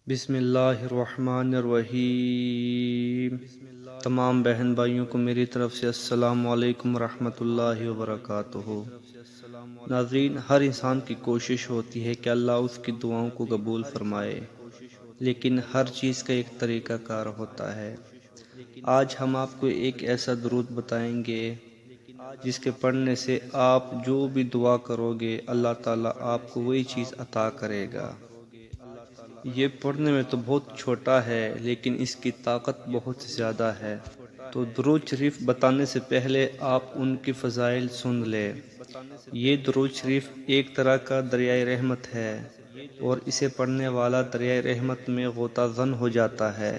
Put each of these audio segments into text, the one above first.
بسم اللہ الرحمن الرحیم۔ تمام بہن بھائیوں کو میری طرف سے السلام علیکم ورحمۃ اللہ وبرکاتہ۔ ناظرین، ہر انسان کی کوشش ہوتی ہے کہ اللہ اس کی دعاؤں کو قبول فرمائے، لیکن ہر چیز کا ایک طریقہ کار ہوتا ہے۔ آج ہم آپ کو ایک ایسا درود بتائیں گے جس کے پڑھنے سے آپ جو بھی دعا کرو گے اللہ تعالیٰ آپ کو وہی چیز عطا کرے گا۔ یہ پڑھنے میں تو بہت چھوٹا ہے لیکن اس کی طاقت بہت زیادہ ہے، تو درود شریف بتانے سے پہلے آپ ان کی فضائل سن لیں۔ یہ درود شریف ایک طرح کا دریائے رحمت ہے، اور اسے پڑھنے والا دریائے رحمت میں غوطہ زن ہو جاتا ہے۔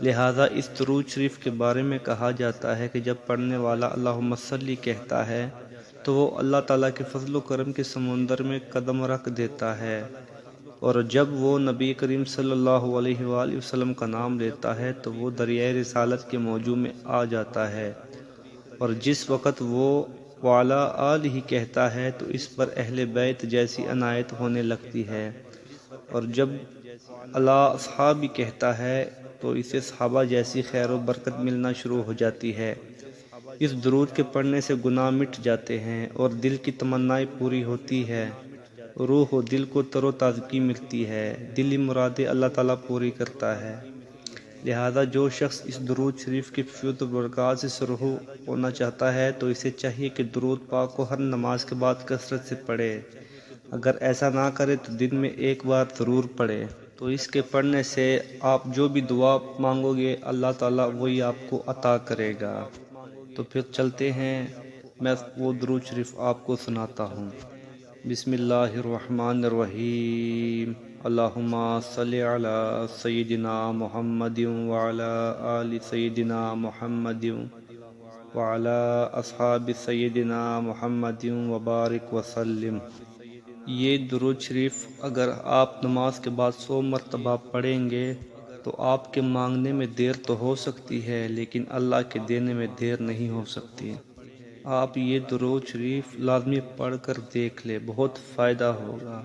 لہٰذا اس درود شریف کے بارے میں کہا جاتا ہے کہ جب پڑھنے والا اللہم صلی کہتا ہے تو وہ اللہ تعالیٰ کے فضل و کرم کے سمندر میں قدم رکھ دیتا ہے، اور جب وہ نبی کریم صلی اللہ علیہ وآلہ وسلم کا نام لیتا ہے تو وہ دریائے رسالت کے موضوع میں آ جاتا ہے، اور جس وقت وہ وعلیٰ آلہ کہتا ہے تو اس پر اہل بیت جیسی عنایت ہونے لگتی ہے، اور جب علی اصحابی کہتا ہے تو اسے صحابہ جیسی خیر و برکت ملنا شروع ہو جاتی ہے۔ اس درود کے پڑھنے سے گناہ مٹ جاتے ہیں اور دل کی تمنائیں پوری ہوتی ہے، روح و دل کو تر و تازگی ملتی ہے، دلی مرادیں اللہ تعالیٰ پوری کرتا ہے۔ لہذا جو شخص اس درود شریف کی فیض و برکات سے سرخرو ہونا چاہتا ہے تو اسے چاہیے کہ درود پاک کو ہر نماز کے بعد کثرت سے پڑھے۔ اگر ایسا نہ کرے تو دن میں ایک بار ضرور پڑھے، تو اس کے پڑھنے سے آپ جو بھی دعا مانگو گے اللہ تعالیٰ وہی آپ کو عطا کرے گا۔ تو پھر چلتے ہیں، میں وہ درود شریف آپ کو سناتا ہوں۔ بسم اللہ الرحمن الرحیم۔ اللہم صلی علی سیدنا محمد وعلی آل سیدنا محمد وعلی اصحاب سیدنا محمد وبارک وسلم۔ یہ درود شریف اگر آپ نماز کے بعد 100 مرتبہ پڑھیں گے تو آپ کے مانگنے میں دیر تو ہو سکتی ہے لیکن اللہ کے دینے میں دیر نہیں ہو سکتی۔ آپ یہ درود شریف لازمی پڑھ کر دیکھ لیں، بہت فائدہ ہوگا۔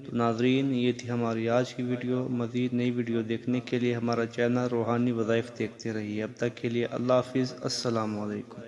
تو ناظرین، یہ تھی ہماری آج کی ویڈیو۔ مزید نئی ویڈیو دیکھنے کے لیے ہمارا چینل روحانی وظائف دیکھتے رہیے۔ اب تک کے لیے اللہ حافظ، السلام علیکم۔